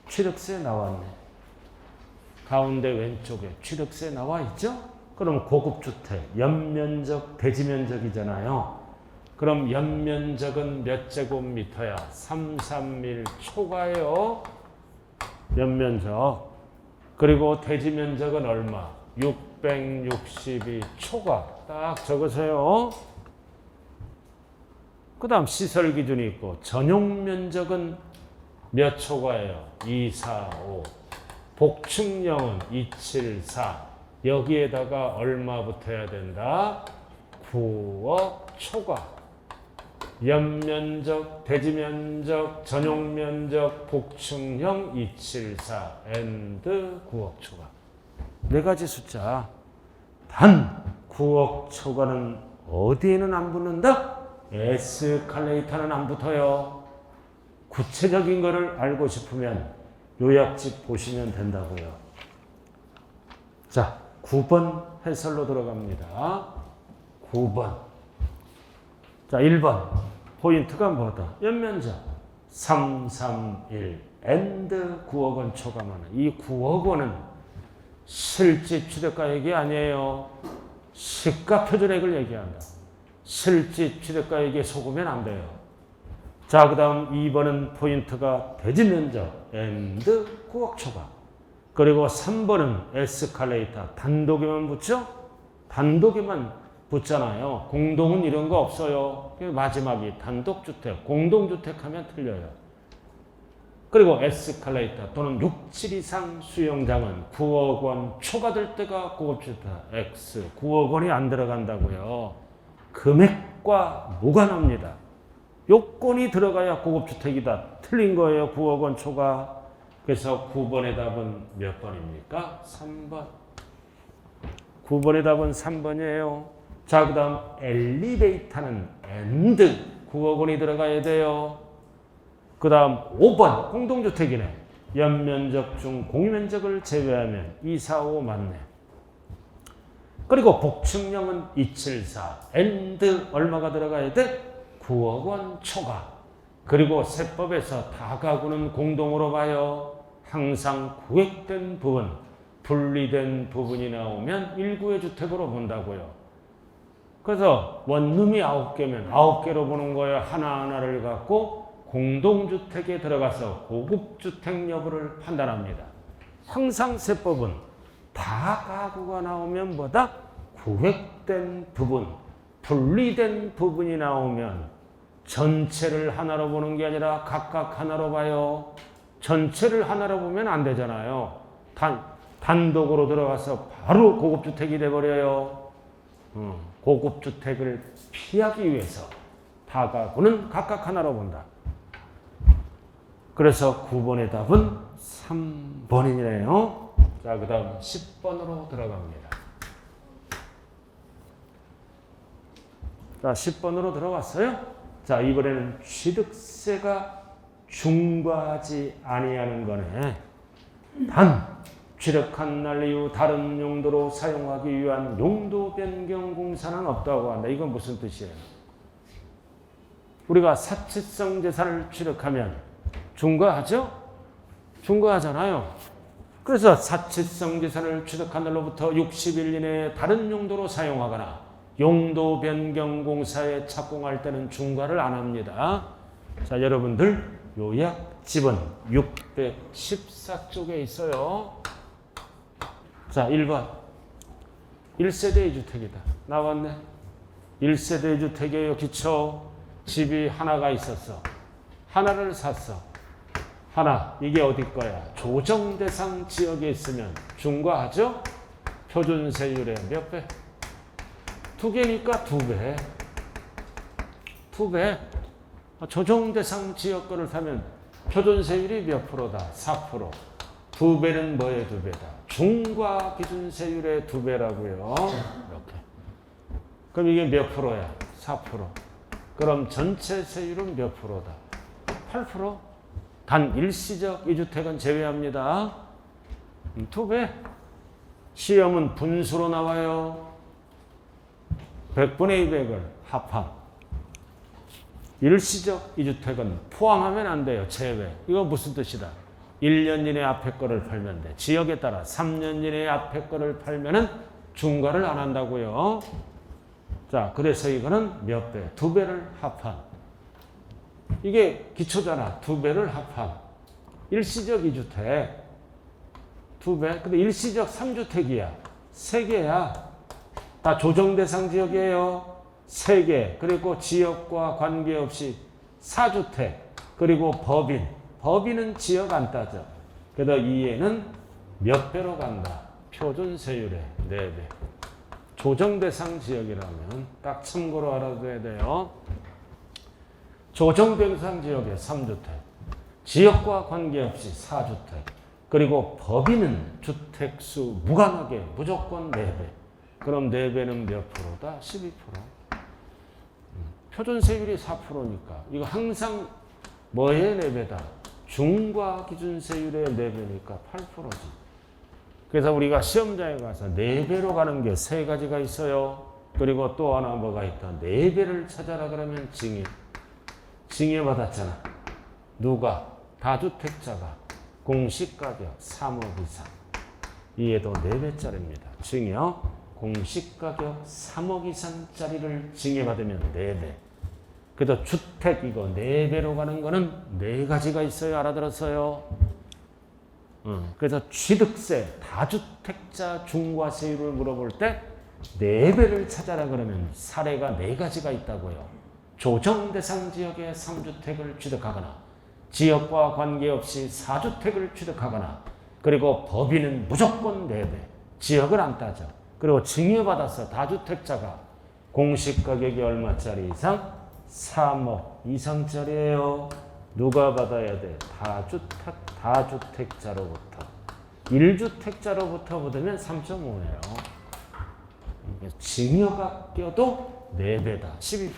취득세 나왔네. 가운데 왼쪽에 취득세 나와 있죠? 그럼 고급주택 연면적 대지면적이잖아요. 그럼 연면적은 몇 제곱미터야? 331 초과예요. 연면적. 그리고 대지면적은 얼마? 662 초과. 딱 적으세요. 그 다음 시설 기준이 있고 전용 면적은 몇 초과예요? 245. 복층형은 274. 여기에다가 얼마 붙어야 된다? 9억 초과. 연면적, 대지면적, 전용면적, 복층형 274 and 9억 초과. 네 가지 숫자. 단 9억 초과는 어디에는 안 붙는다? 에스컬레이터는 안 붙어요. 구체적인 거를 알고 싶으면 요약집 보시면 된다고요. 자, 9번 해설로 들어갑니다. 9번. 자, 1번. 포인트가 뭐다? 연면적 331 and 9억 원 초과하는 이 9억 원은 실제 취득가액이 아니에요. 시가 표준액을 얘기한다. 실제 취득가액에 속으면 안 돼요. 자, 그 다음 2번은 포인트가 대지면적 and 9억 초과. 그리고 3번은 에스컬레이터. 단독에만 붙죠? 단독에만 붙잖아요. 공동은 이런 거 없어요. 마지막이 단독주택, 공동주택 하면 틀려요. 그리고 에스컬레이터 또는 67 이상 수용장은 9억 원 초과될 때가 고급주택 X. 9억 원이 안 들어간다고요. 금액과 무관합니다. 요건이 들어가야 고급주택이다. 틀린 거예요. 9억 원 초과. 그래서 9번의 답은 몇 번입니까? 3번. 9번의 답은 3번이에요. 자, 그 다음 엘리베이터는 and 9억 원이 들어가야 돼요. 그 다음 5번 공동주택이네. 연면적 중 공유면적을 제외하면 245 맞네. 그리고 복층형은 274 and 얼마가 들어가야 돼? 9억 원 초과. 그리고 세법에서 다가구는 공동으로 봐요. 항상 구획된 부분, 분리된 부분이 나오면 1구의 주택으로 본다고요. 그래서 원룸이 9개면 9개로 보는 거예요. 하나하나를 갖고 공동주택에 들어가서 고급주택 여부를 판단합니다. 항상 세법은 다가구가 나오면 뭐다? 구획된 부분, 분리된 부분이 나오면 전체를 하나로 보는 게 아니라 각각 하나로 봐요. 전체를 하나로 보면 안 되잖아요. 단독으로 들어가서 바로 고급주택이 돼버려요. 고급주택을 피하기 위해서 다가구는 각각 하나로 본다. 그래서 9번의 답은 3번이네요. 자, 그 다음 10번으로 들어갑니다. 자, 10번으로 들어왔어요. 자, 이번에는 취득세가 중과하지 아니하는 거네. 단 취득한 날 이후 다른 용도로 사용하기 위한 용도 변경 공사는 없다고 한다. 이건 무슨 뜻이에요? 우리가 사치성 재산을 취득하면 중과하죠? 중과하잖아요. 그래서 사치성 재산을 취득한 날로부터 60일 이내에 다른 용도로 사용하거나 용도 변경 공사에 착공할 때는 중과를 안 합니다. 자, 여러분들 요약집은 614쪽에 있어요. 자, 1번 1세대 주택이다. 나왔네. 1세대 주택이에요. 기초. 집이 하나가 있었어. 하나를 샀어. 하나. 이게 어디 거야? 조정 대상 지역에 있으면 중과하죠? 표준세율의 몇 배? 2개니까 2배. 2배. 조정 대상 지역 거를 사면 표준세율이 몇 프로다? 4%. 2배는 뭐의 2배다? 중과 기준세율의 2배라고요. 이렇게. 그럼 이게 몇 프로야? 4%. 그럼 전체 세율은 몇 프로다? 8%. 단 일시적 이주택은 제외합니다. 2배. 시험은 분수로 나와요. 100분의 200을 합함. 일시적 이주택은 포함하면 안 돼요. 제외. 이거 무슨 뜻이다? 1년 이내 앞에 거를 팔면 돼. 지역에 따라 3년 이내 앞에 거를 팔면은 중과를 안 한다고요. 자, 그래서 이거는 몇 배? 2배를 합한. 이게 기초잖아. 2배를 합한. 일시적 2주택 2배. 근데 일시적 3주택이야. 3개야. 다 조정대상 지역이에요. 3개. 그리고 지역과 관계없이 4주택. 그리고 법인. 법인은 지역 안 따져. 그래서 이에는 몇 배로 간다? 표준세율의 4배. 조정대상 지역이라면 딱 참고로 알아둬야 돼요. 조정대상 지역의 3주택, 지역과 관계없이 4주택, 그리고 법인은 주택수 무관하게 무조건 4배. 그럼 4배는 몇 프로다? 12%. 표준세율이 4%니까 이거 항상 뭐의 4배다? 중과 기준세율의 4배니까 8%지. 그래서 우리가 시험장에 가서 4배로 가는 게 3가지가 있어요. 그리고 또 하나 뭐가 있다. 4배를 찾아라 그러면 징의. 징의 받았잖아. 누가? 다주택자가. 공시가격 3억 이상. 이에도 4배짜리입니다. 징여. 공시가격 3억 이상짜리를 징여받으면 4배. 그래도 주택 이거 4배로 가는 거는 4가지가 있어요. 알아들었어요? 그래서 취득세, 다주택자 중과세율을 물어볼 때 4배를 찾아라 그러면 사례가 4가지가 있다고요. 조정대상 지역의 3주택을 취득하거나 지역과 관계없이 4주택을 취득하거나 그리고 법인은 무조건 4배, 지역을 안 따져. 그리고 증여받아서 다주택자가 공시가격이 얼마짜리 이상? 3억 이상짜리예요. 누가 받아야 돼? 다주택자로부터. 1주택자로부터 받으면 3.5예요. 증여가 껴도 4배다. 12%.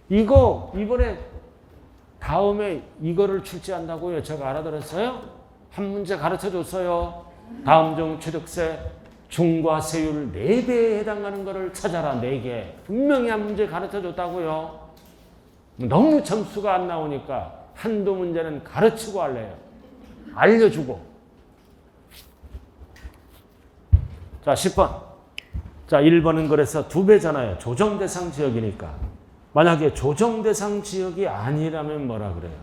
이거 이번에 다음에 이거를 출제한다고요. 제가 알아들었어요? 한 문제 가르쳐줬어요. 다음 중 취득세 중과세율 4배에 해당하는 거를 찾아라. 4개. 분명히 한 문제 가르쳐줬다고요. 너무 점수가 안 나오니까 한두 문제는 가르치고 할래요. 알려주고. 자, 10번. 자, 1번은 그래서 2배잖아요. 조정대상 지역이니까. 만약에 조정대상 지역이 아니라면 뭐라 그래요?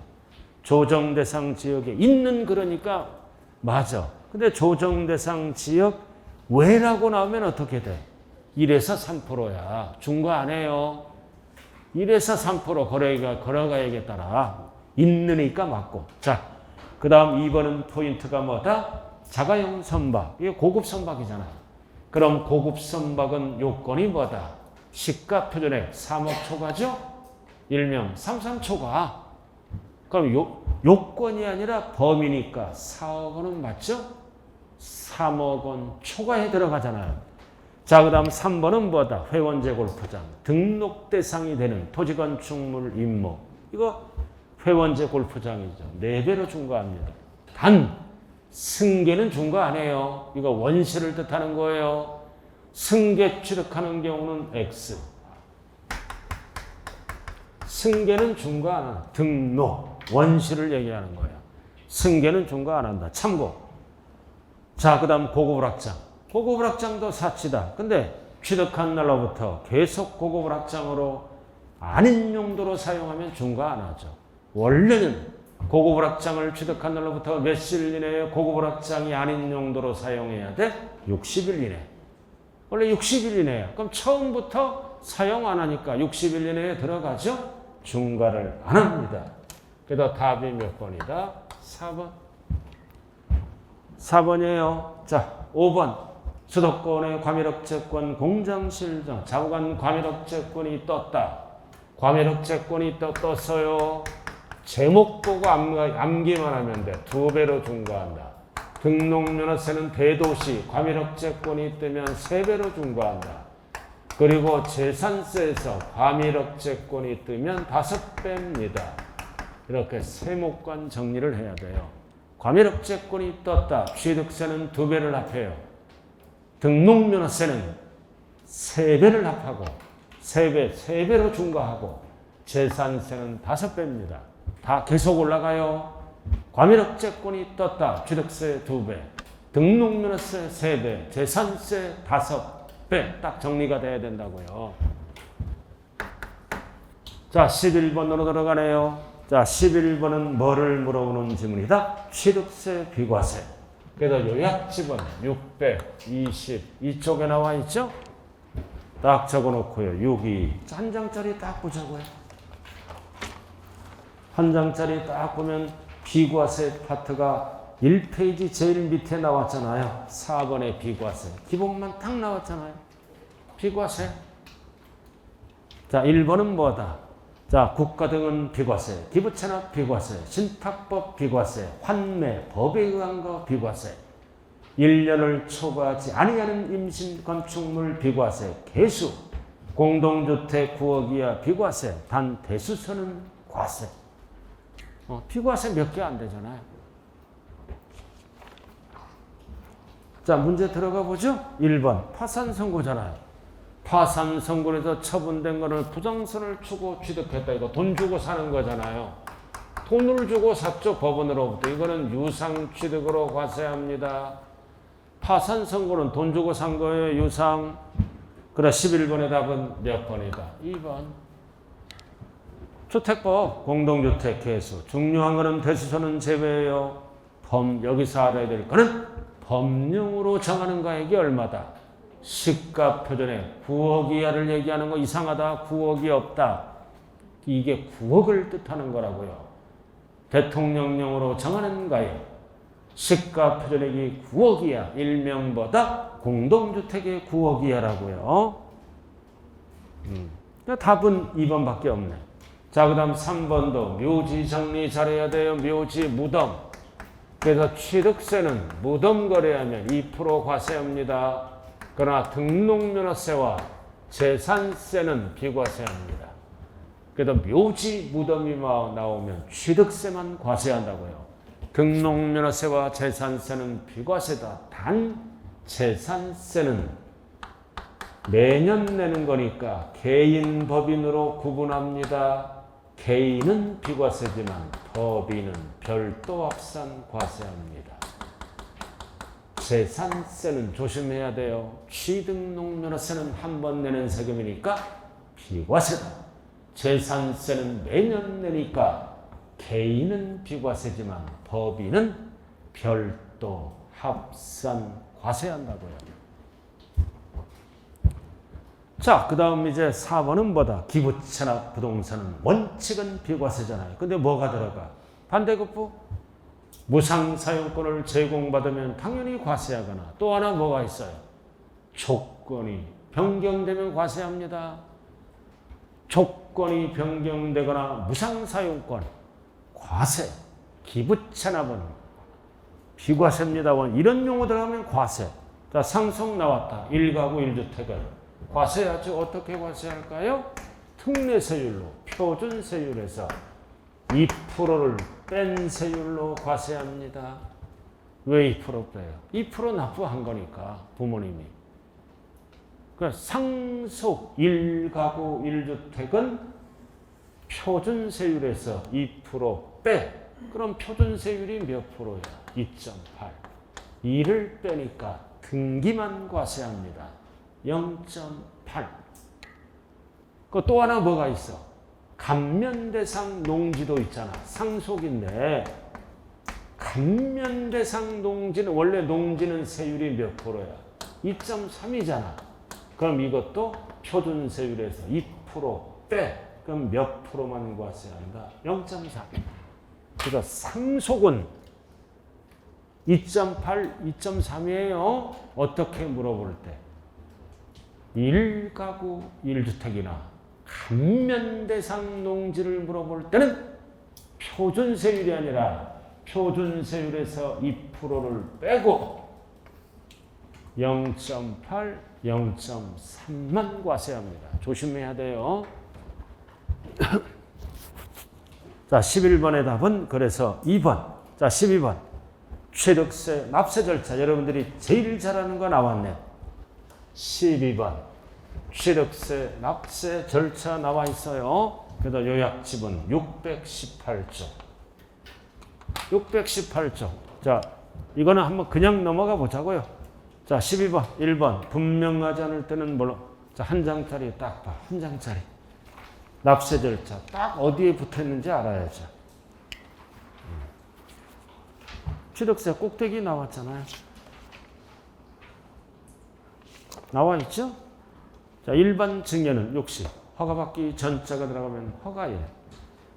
조정대상 지역에 있는 그러니까 맞아. 근데 조정대상 지역 외라고 나오면 어떻게 돼? 1에서 3%야. 중과 안 해요. 1에서 3% 걸어가야겠더라. 있느니까 맞고. 자, 그 다음 2번은 포인트가 뭐다? 자가용 선박. 이게 고급 선박이잖아. 그럼 고급 선박은 요건이 뭐다? 시가 표준액 3억 초과죠? 일명 33초과. 그럼 요건이 아니라 범위니까 4억 원은 맞죠? 3억 원 초과에 들어가잖아요. 자, 그 다음 3번은 뭐다? 회원제 골프장. 등록 대상이 되는 토지건축물 임목. 이거 회원제 골프장이죠. 4배로 중과합니다. 단 승계는 중과 안 해요. 이거 원시를 뜻하는 거예요. 승계 취득하는 경우는 X. 승계는 중과 안 한다. 등록, 원시를 얘기하는 거예요. 승계는 중과 안 한다. 참고. 자, 그 다음 고급락장. 고급락장도 사치다. 근데 취득한 날로부터 계속 고급락장으로 아닌 용도로 사용하면 중과 안 하죠. 원래는 고급락장을 취득한 날로부터 몇일 이내에 고급락장이 아닌 용도로 사용해야 돼? 60일 이내. 원래 60일 이내야. 그럼 처음부터 사용 안 하니까 60일 이내에 들어가죠? 중과를 안 합니다. 그래서 답이 몇 번이다? 4번. 4번이에요. 자, 5번. 수도권의 과밀업채권 공장실정. 자부간 과밀업채권이 떴다. 과밀업채권이 떴어요. 제목 보고 암기만 하면 돼. 2배로 중과한다. 등록면허세는 대도시 과밀업채권이 뜨면 3배로 중과한다. 그리고 재산세에서 과밀억제권이 뜨면 5배입니다. 이렇게 세목관 정리를 해야 돼요. 과밀억제권이 떴다. 취득세는 2배를 합해요. 등록면허세는 3배를 합하고 3배로 중과하고 재산세는 5배입니다. 다 계속 올라가요. 과밀억제권이 떴다. 취득세 2배, 등록면허세 3배, 재산세 5배 딱 정리가 돼야 된다고요. 자, 11번으로 들어가네요. 자, 11번은 뭐를 물어보는 질문이다? 취득세, 비과세. 그래서 요약집은 620 이쪽에 나와 있죠? 딱 적어놓고요. 62 한 장짜리 딱 보자고요. 한 장짜리 딱 보면 비과세 파트가 1페이지 제일 밑에 나왔잖아요. 4번의 비과세. 기본만 딱 나왔잖아요. 비과세. 자, 1번은 뭐다? 자, 국가 등은 비과세, 기부채납 비과세, 신탁법 비과세, 환매, 법에 의한 거 비과세, 1년을 초과하지 아니하는 임신 건축물 비과세, 개수, 공동주택 9억 이하 비과세, 단 대수선은 과세. 비과세 몇 개 안 되잖아요. 자, 문제 들어가 보죠. 1번 파산 선고잖아요. 파산 선고에서 처분된 거는 부정선을 주고 취득했다. 이거 돈 주고 사는 거잖아요. 돈을 주고 샀죠. 법원으로부터. 이거는 유상 취득으로 과세합니다. 파산 선고는 돈 주고 산 거예요. 유상. 그래 11번의 답은 몇 번이다? 2번. 주택법 공동주택 개수. 중요한 거는 대수선은 제외예요. 여기서 알아야 될 거는 법령으로 정하는 가액이 얼마다? 시가 표준에 9억 이하를 얘기하는 거 이상하다. 9억이 없다. 이게 9억을 뜻하는 거라고요. 대통령령으로 정하는 가액. 시가 표준액이 9억 이하. 일명보다 공동주택의 9억 이하라고요. 답은 2번밖에 없네. 자, 그 다음 3번도 묘지 정리 잘해야 돼요. 묘지 무덤. 그래서 취득세는 무덤 거래하면 2% 과세합니다. 그러나 등록면허세와 재산세는 비과세합니다. 그래도 묘지 무덤이 나오면 취득세만 과세한다고요. 등록면허세와 재산세는 비과세다. 단 재산세는 매년 내는 거니까 개인, 법인으로 구분합니다. 개인은 비과세지만 법인은 별도 합산 과세합니다. 재산세는 조심해야 돼요. 취등록면허세는 한 번 내는 세금이니까 비과세다. 재산세는 매년 내니까 개인은 비과세지만 법인은 별도 합산 과세한다고요. 자, 그 다음 이제 4번은 뭐다? 기부채납 부동산은 원칙은 비과세잖아요. 근데 뭐가 들어가? 반대급부? 무상사용권을 제공받으면 당연히 과세하거나 또 하나 뭐가 있어요? 조건이 변경되면 과세합니다. 조건이 변경되거나 무상사용권, 과세, 기부채납은 비과세입니다. 이런 용어 들어가면 과세. 자, 상속 나왔다. 1가구 1주택을 과세하죠. 어떻게 과세할까요? 특례세율로, 표준세율에서 2%를 뺀 세율로 과세합니다. 왜 2% 빼요? 2% 납부한 거니까 부모님이. 그러니까 상속 1가구 1주택은 표준세율에서 2% 빼. 그럼 표준세율이 몇 프로야? 2.8. 2를 빼니까 등기만 과세합니다. 0.8. 그 또 하나 뭐가 있어? 감면대상 농지도 있잖아. 상속인데 감면대상 농지는 원래 농지는 세율이 몇 프로야? 2.3이잖아. 그럼 이것도 표준세율에서 2% 빼. 그럼 몇 프로만 과세한다? 0.3. 그래서 상속은 2.8, 2.3이에요. 어떻게 물어볼 때? 1가구 1주택이나 감면대상 농지를 물어볼 때는 표준세율이 아니라 표준세율에서 2%를 빼고 0.8 0.3만 과세합니다. 조심해야 돼요. 자, 11번의 답은 그래서 2번. 자, 12번. 취득세 납세 절차. 여러분들이 제일 잘하는 거 나왔네요. 12번. 취득세 납세 절차 나와 있어요. 그래서 요약 지분 618조. 618조. 자, 이거는 한번 그냥 넘어가 보자고요. 자, 12번, 1번. 분명하지 않을 때는 뭘로? 자, 한 장짜리 딱 봐. 한 장짜리. 납세 절차. 딱 어디에 붙어 있는지 알아야죠. 취득세 꼭대기 나왔잖아요. 나와 있죠? 자, 일반 증여는 60. 허가받기 전자가 들어가면 허가일.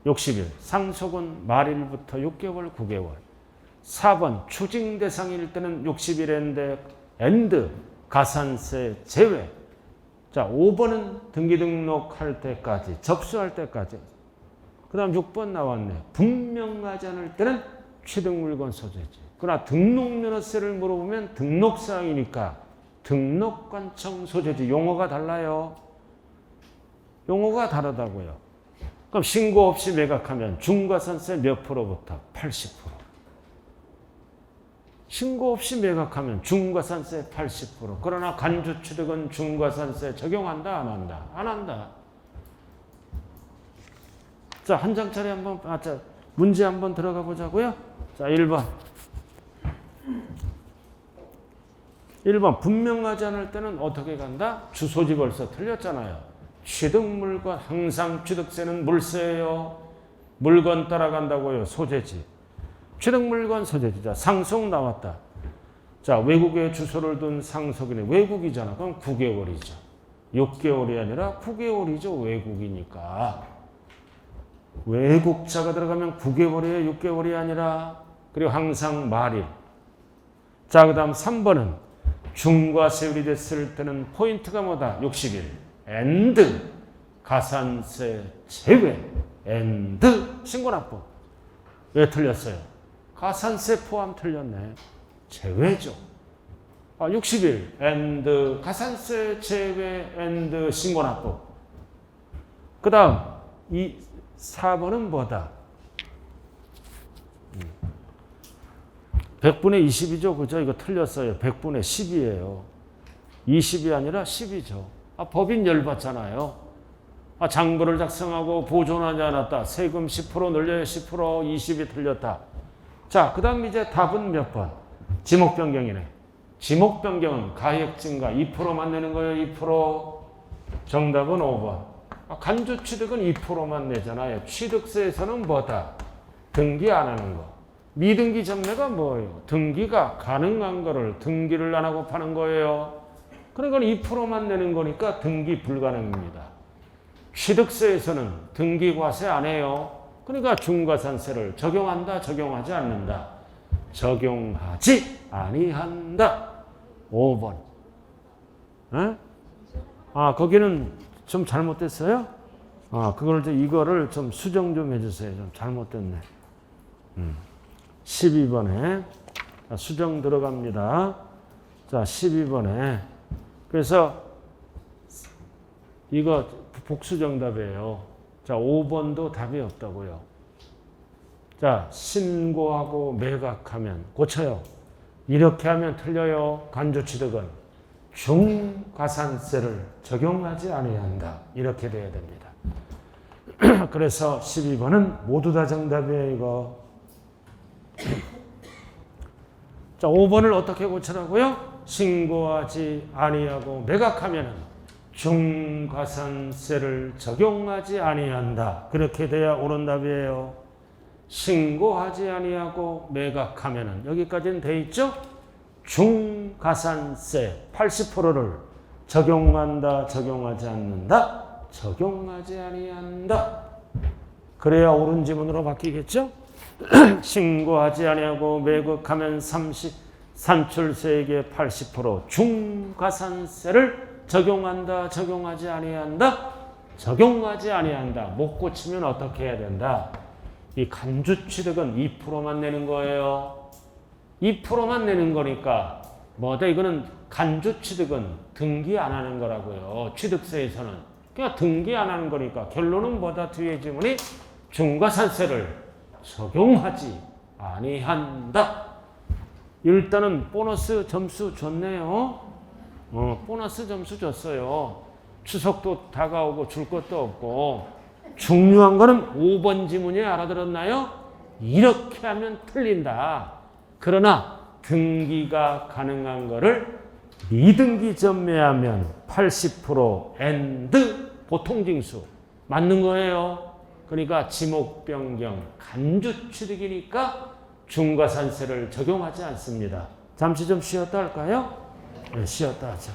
60일. 상속은 말일부터 6개월, 9개월. 4번 추징 대상일 때는 60일인데 엔드 가산세 제외. 자, 5번은 등기 등록할 때까지, 접수할 때까지. 그 다음 6번 나왔네. 분명하지 않을 때는 취득물건 소재지. 그러나 등록면허세를 물어보면 등록사항이니까 등록관청 소재지. 용어가 달라요. 용어가 다르다고요. 그럼 신고 없이 매각하면 중과산세 몇 프로부터? 80%. 신고 없이 매각하면 중과산세 80%. 그러나 간주취득은 중과산세 적용한다, 안 한다? 안 한다. 자, 한 장짜리 한번, 자, 문제 한번 들어가 보자고요. 자, 1번. 1번. 분명하지 않을 때는 어떻게 간다? 주소지 벌써 틀렸잖아요. 취득물건, 항상 취득세는 물세예요. 물건 따라간다고요. 소재지. 취득물건 소재지. 자, 상속 나왔다. 자, 외국에 주소를 둔 상속인이 외국이잖아. 그럼 9개월이죠. 6개월이 아니라 9개월이죠. 외국이니까. 외국자가 들어가면 9개월이에요. 6개월이 아니라. 그리고 항상 말일. 자, 그 다음 3번은 중과세율이 됐을 때는 포인트가 뭐다? 60일. 엔드 가산세 제외. 엔드 신고납부. 왜 틀렸어요? 가산세 포함 틀렸네. 제외죠. 60일 엔드 가산세 제외 엔드 신고납부. 그 다음 4번은 뭐다? 100분의 20이죠. 그죠? 이거 틀렸어요. 100분의 10이에요. 20이 아니라 10이죠. 법인 열받잖아요. 장부를 작성하고 보존하지 않았다. 세금 10% 늘려야 10%, 20이 틀렸다. 자, 그 다음 이제 답은 몇 번? 지목 변경이네. 지목 변경은 가액 증가 2%만 내는 거예요. 2%. 정답은 5번. 간주 취득은 2%만 내잖아요. 취득세에서는 뭐다? 등기 안 하는 거. 미등기 전매가 뭐예요? 등기가 가능한 거를 등기를 안 하고 파는 거예요. 그러니까 2%만 내는 거니까 등기 불가능입니다. 취득세에서는 등기 과세 안 해요. 그러니까 중과산세를 적용한다, 적용하지 않는다. 적용하지 아니한다. 5번. 에? 거기는 좀 잘못됐어요? 이거를 좀 수정 좀 해주세요. 좀 잘못됐네. 12번에 수정 들어갑니다. 자, 12번에 그래서 이거 복수 정답이에요. 자, 5번도 답이 없다고요. 자, 신고하고 매각하면 고쳐요. 이렇게 하면 틀려요. 간주취득은 중과산세를 적용하지 아니한다. 이렇게 돼야 됩니다. 그래서 12번은 모두 다 정답이에요. 이거. 자, 5번을 어떻게 고치라고요? 신고하지 아니하고 매각하면은 중과산세를 적용하지 아니한다. 그렇게 돼야 옳은 답이에요. 신고하지 아니하고 매각하면은 여기까지는 돼 있죠? 중과산세 80%를 적용한다, 적용하지 않는다, 적용하지 아니한다. 그래야 옳은 지문으로 바뀌겠죠? 신고하지 아니하고 매각하면 산출세액의 80% 중과산세를 적용한다, 적용하지 아니한다, 적용하지 아니한다. 못 고치면 어떻게 해야 된다? 이 간주취득은 2%만 내는 거예요. 2%만 내는 거니까 뭐다 이거는 간주 취득은 등기 안 하는 거라고요. 취득세에서는. 그러니까 등기 안 하는 거니까 결론은 뭐다 뒤에 지문이 중과산세를 적용하지 아니한다. 일단은 보너스 점수 줬네요. 보너스 점수 줬어요. 추석도 다가오고 줄 것도 없고 중요한 거는 5번 지문이 알아들었나요? 이렇게 하면 틀린다. 그러나 등기가 가능한 거를 미등기 전매하면 80% and 보통징수 맞는 거예요. 그러니까 지목 변경 간주 취득이니까 중과산세를 적용하지 않습니다. 잠시 좀 쉬었다 할까요? 네, 쉬었다 하죠.